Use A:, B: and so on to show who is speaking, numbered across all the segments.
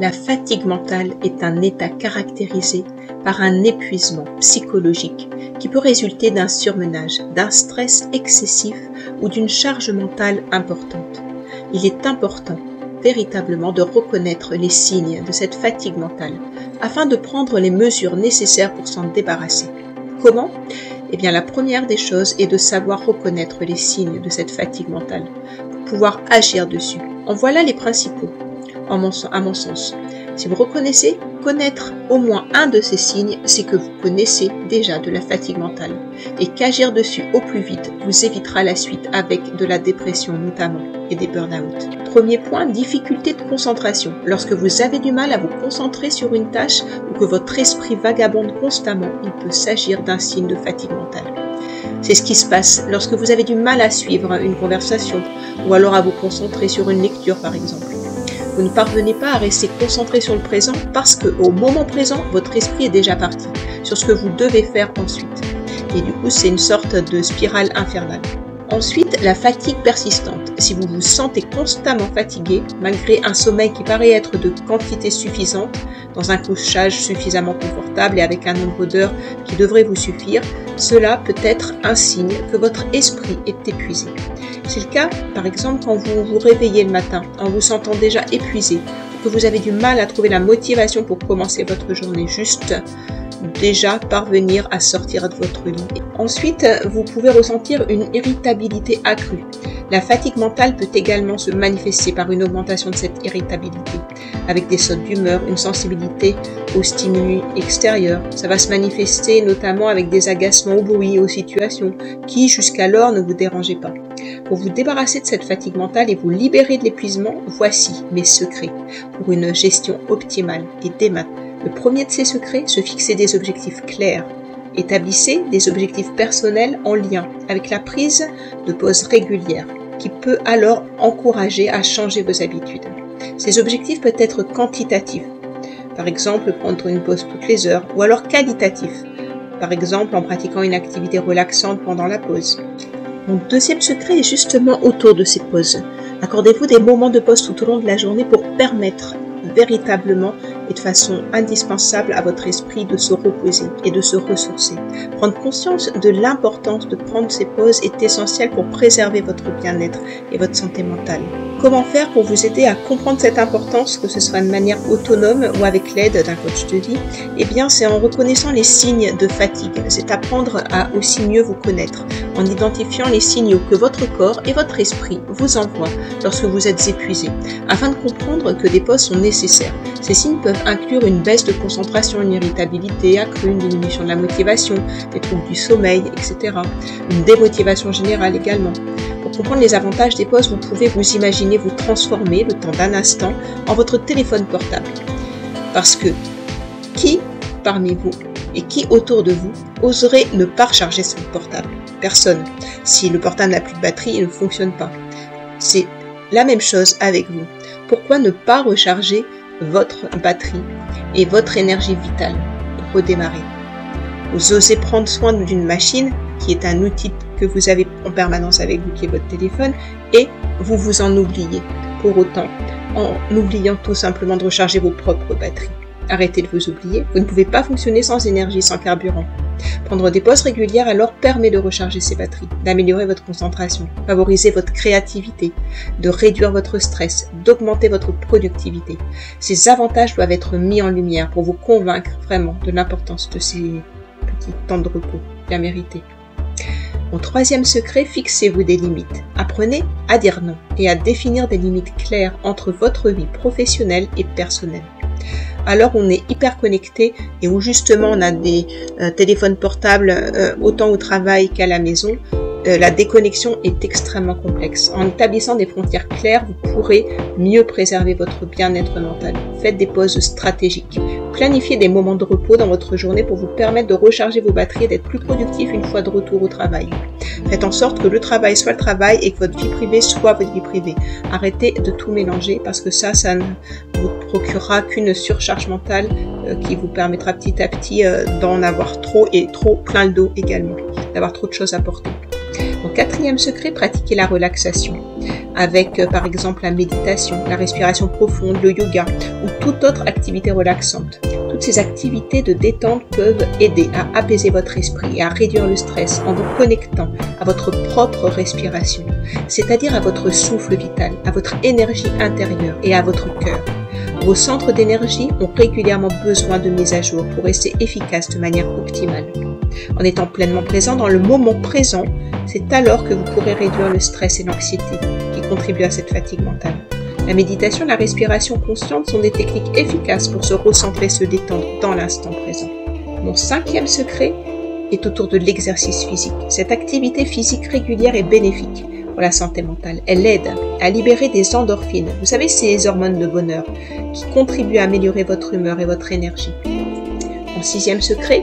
A: La fatigue mentale est un état caractérisé par un épuisement psychologique qui peut résulter d'un surmenage, d'un stress excessif ou d'une charge mentale importante. Il est important véritablement de reconnaître les signes de cette fatigue mentale afin de prendre les mesures nécessaires pour s'en débarrasser. Comment ? Eh bien, la première des choses est de savoir reconnaître les signes de cette fatigue mentale pour pouvoir agir dessus. En voilà les principaux, à mon sens. Si vous reconnaissez, connaître au moins un de ces signes, c'est que vous connaissez déjà de la fatigue mentale et qu'agir dessus au plus vite vous évitera la suite avec de la dépression notamment et des burn-out. Premier point, difficulté de concentration. Lorsque vous avez du mal à vous concentrer sur une tâche ou que votre esprit vagabonde constamment, il peut s'agir d'un signe de fatigue mentale. C'est ce qui se passe lorsque vous avez du mal à suivre une conversation ou alors à vous concentrer sur une lecture par exemple. Vous ne parvenez pas à rester concentré sur le présent parce qu'au moment présent, votre esprit est déjà parti sur ce que vous devez faire ensuite. Et du coup, c'est une sorte de spirale infernale. Ensuite, la fatigue persistante. Si vous vous sentez constamment fatigué, malgré un sommeil qui paraît être de quantité suffisante, dans un couchage suffisamment confortable et avec un nombre d'heures qui devrait vous suffire, cela peut être un signe que votre esprit est épuisé. C'est le cas, par exemple, quand vous vous réveillez le matin en vous sentant déjà épuisé, que vous avez du mal à trouver la motivation pour commencer votre journée, juste déjà parvenir à sortir de votre lit. Ensuite, vous pouvez ressentir une irritabilité accrue. La fatigue mentale peut également se manifester par une augmentation de cette irritabilité, avec des sautes d'humeur, une sensibilité aux stimuli extérieurs. Ça va se manifester notamment avec des agacements au bruit, aux situations qui jusqu'alors ne vous dérangeaient pas. Pour vous débarrasser de cette fatigue mentale et vous libérer de l'épuisement, voici mes secrets pour une gestion optimale et dès maintenant. Le premier de ces secrets, se fixer des objectifs clairs. Établissez des objectifs personnels en lien avec la prise de pauses régulières qui peut alors encourager à changer vos habitudes. Ces objectifs peuvent être quantitatifs, par exemple prendre une pause toutes les heures, ou alors qualitatifs, par exemple en pratiquant une activité relaxante pendant la pause. Mon deuxième secret est justement autour de ces pauses. Accordez-vous des moments de pause tout au long de la journée pour permettre véritablement et de façon indispensable à votre esprit de se reposer et de se ressourcer. Prendre conscience de l'importance de prendre ces pauses est essentiel pour préserver votre bien-être et votre santé mentale. Comment faire pour vous aider à comprendre cette importance, que ce soit de manière autonome ou avec l'aide d'un coach de vie? Eh bien, c'est en reconnaissant les signes de fatigue. C'est apprendre à aussi mieux vous connaître, en identifiant les signaux que votre corps et votre esprit vous envoient lorsque vous êtes épuisé, afin de comprendre que des pauses sont nécessaires. Ces signes peuvent inclure une baisse de concentration, une irritabilité accrue, une diminution de la motivation, des troubles du sommeil, etc. Une démotivation générale également. Pour comprendre les avantages des pauses, vous pouvez vous imaginer vous transformer le temps d'un instant en votre téléphone portable. Parce que qui parmi vous et qui autour de vous oserait ne pas recharger son portable? Personne. Si le portable n'a plus de batterie, il ne fonctionne pas. C'est la même chose avec vous. Pourquoi ne pas recharger votre batterie et votre énergie vitale pour redémarrer? Vous osez prendre soin d'une machine qui est un outil que vous avez en permanence avec vous, qui est votre téléphone, et vous vous en oubliez. Pour autant, en oubliant tout simplement de recharger vos propres batteries. Arrêtez de vous oublier, vous ne pouvez pas fonctionner sans énergie, sans carburant. Prendre des pauses régulières alors permet de recharger ces batteries, d'améliorer votre concentration, favoriser votre créativité, de réduire votre stress, d'augmenter votre productivité. Ces avantages doivent être mis en lumière pour vous convaincre vraiment de l'importance de ces petits temps de repos bien mérités. Mon troisième secret, fixez-vous des limites. Apprenez à dire non et à définir des limites claires entre votre vie professionnelle et personnelle. Alors on est hyper connecté et où justement on a des téléphones portables autant au travail qu'à la maison, la déconnexion est extrêmement complexe. En établissant des frontières claires, vous pourrez mieux préserver votre bien-être mental. Faites des pauses stratégiques. Planifiez des moments de repos dans votre journée pour vous permettre de recharger vos batteries et d'être plus productif une fois de retour au travail. Faites en sorte que le travail soit le travail et que votre vie privée soit votre vie privée. Arrêtez de tout mélanger parce que ça ne vous procurera qu'une surcharge mentale qui vous permettra petit à petit d'en avoir trop et trop plein le dos également, d'avoir trop de choses à porter. Mon quatrième secret, pratiquez la relaxation. avec par exemple la méditation, la respiration profonde, le yoga ou toute autre activité relaxante. Toutes ces activités de détente peuvent aider à apaiser votre esprit et à réduire le stress en vous connectant à votre propre respiration, c'est-à-dire à votre souffle vital, à votre énergie intérieure et à votre cœur. Vos centres d'énergie ont régulièrement besoin de mise à jour pour rester efficaces de manière optimale. En étant pleinement présent dans le moment présent, c'est alors que vous pourrez réduire le stress et l'anxiété qui contribuent à cette fatigue mentale. La méditation et la respiration consciente sont des techniques efficaces pour se recentrer et se détendre dans l'instant présent. Mon 5e secret est autour de l'exercice physique. Cette activité physique régulière est bénéfique pour la santé mentale. Elle aide à libérer des endorphines. Vous savez, ces hormones de bonheur qui contribuent à améliorer votre humeur et votre énergie. Mon 6e secret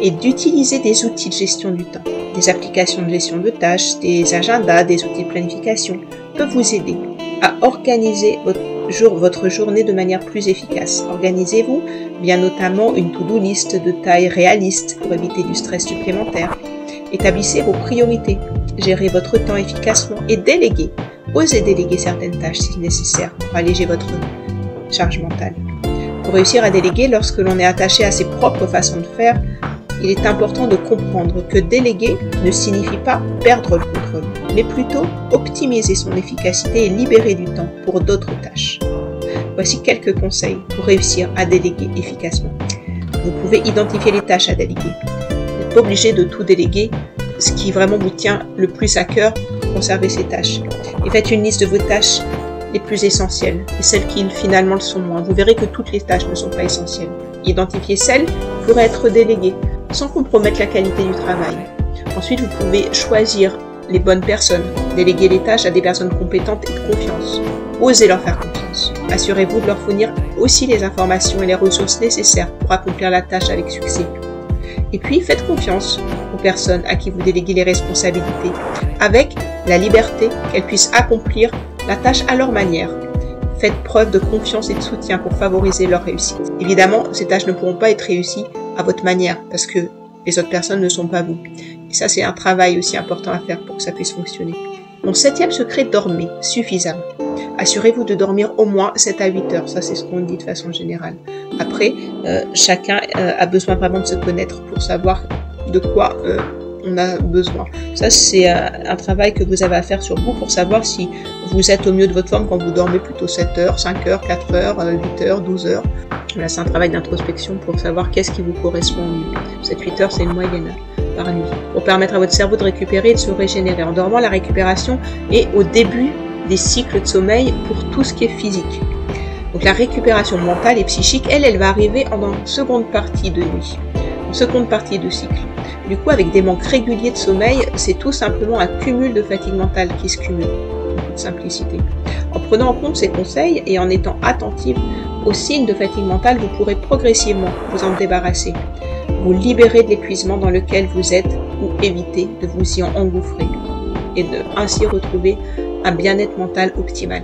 A: est d'utiliser des outils de gestion du temps. Des applications de gestion de tâches, des agendas, des outils de planification peuvent vous aider à organiser votre journée de manière plus efficace. Organisez-vous via notamment une to-do list de taille réaliste pour éviter du stress supplémentaire. Établissez vos priorités, gérez votre temps efficacement et déléguez. Osez déléguer certaines tâches si nécessaire pour alléger votre charge mentale. Pour réussir à déléguer lorsque l'on est attaché à ses propres façons de faire, il est important de comprendre que déléguer ne signifie pas perdre le contrôle, mais plutôt optimiser son efficacité et libérer du temps pour d'autres tâches. Voici quelques conseils pour réussir à déléguer efficacement. Vous pouvez identifier les tâches à déléguer. Vous n'êtes pas obligé de tout déléguer, ce qui vraiment vous tient le plus à cœur, conservez ces tâches. Et faites une liste de vos tâches les plus essentielles et celles qui finalement le sont moins. Vous verrez que toutes les tâches ne sont pas essentielles. Identifiez celles qui pourraient être déléguées sans compromettre la qualité du travail. Ensuite, vous pouvez choisir les bonnes personnes, déléguer les tâches à des personnes compétentes et de confiance. Osez leur faire confiance. Assurez-vous de leur fournir aussi les informations et les ressources nécessaires pour accomplir la tâche avec succès. Et puis, faites confiance aux personnes à qui vous déléguez les responsabilités, avec la liberté qu'elles puissent accomplir la tâche à leur manière. Faites preuve de confiance et de soutien pour favoriser leur réussite. Évidemment, ces tâches ne pourront pas être réussies à votre manière, parce que les autres personnes ne sont pas vous. Et ça, c'est un travail aussi important à faire pour que ça puisse fonctionner. Mon 7e secret, dormez suffisamment. Assurez-vous de dormir au moins 7 à 8 heures. Ça, c'est ce qu'on dit de façon générale. Après, chacun a besoin vraiment de se connaître pour savoir de quoi on a besoin. Ça, c'est un travail que vous avez à faire sur vous pour savoir si vous êtes au mieux de votre forme quand vous dormez plutôt 7 heures, 5 heures, 4 heures, 8 heures, 12 heures. Là, c'est un travail d'introspection pour savoir qu'est-ce qui vous correspond au mieux. 7-8 heures, c'est une moyenne par nuit. Pour permettre à votre cerveau de récupérer et de se régénérer. En dormant, la récupération est au début des cycles de sommeil pour tout ce qui est physique. Donc la récupération mentale et psychique, elle va arriver en seconde partie de nuit, en seconde partie de cycle. Du coup, avec des manques réguliers de sommeil, c'est tout simplement un cumul de fatigue mentale qui se cumule. Beaucoup de simplicité. En prenant en compte ces conseils et en étant attentif aux signes de fatigue mentale, vous pourrez progressivement vous en débarrasser, vous libérer de l'épuisement dans lequel vous êtes ou éviter de vous y engouffrer et de ainsi retrouver un bien-être mental optimal.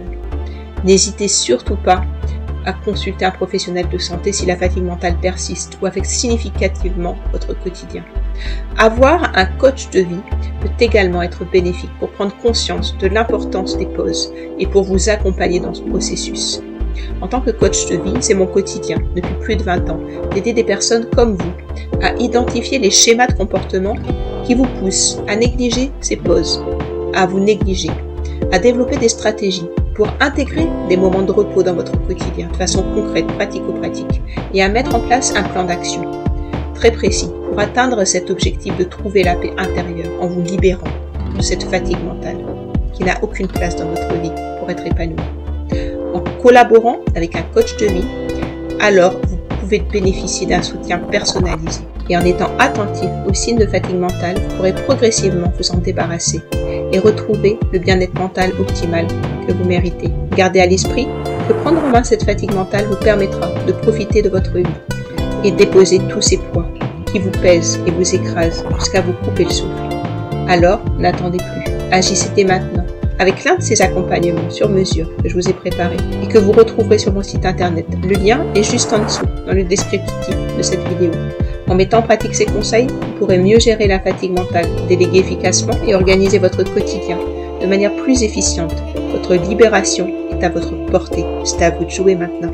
A: N'hésitez surtout pas à consulter un professionnel de santé si la fatigue mentale persiste ou affecte significativement votre quotidien. Avoir un coach de vie peut également être bénéfique pour prendre conscience de l'importance des pauses et pour vous accompagner dans ce processus. En tant que coach de vie, c'est mon quotidien, depuis plus de 20 ans, d'aider des personnes comme vous à identifier les schémas de comportement qui vous poussent à négliger ces pauses, à vous négliger, à développer des stratégies pour intégrer des moments de repos dans votre quotidien de façon concrète, pratico-pratique, et à mettre en place un plan d'action très précis pour atteindre cet objectif de trouver la paix intérieure en vous libérant de cette fatigue mentale qui n'a aucune place dans votre vie pour être épanoui. En collaborant avec un coach de vie, alors vous pouvez bénéficier d'un soutien personnalisé. Et en étant attentif aux signes de fatigue mentale, vous pourrez progressivement vous en débarrasser et retrouver le bien-être mental optimal que vous méritez. Gardez à l'esprit que prendre en main cette fatigue mentale vous permettra de profiter de votre vie et déposer tous ces poids qui vous pèsent et vous écrasent jusqu'à vous couper le souffle. Alors, n'attendez plus. Agissez dès maintenant avec l'un de ces accompagnements sur mesure que je vous ai préparés et que vous retrouverez sur mon site internet. Le lien est juste en dessous, dans le descriptif de cette vidéo. En mettant en pratique ces conseils, vous pourrez mieux gérer la fatigue mentale, déléguer efficacement et organiser votre quotidien de manière plus efficiente. Votre Votre libération est à votre portée. C'est à vous de jouer maintenant.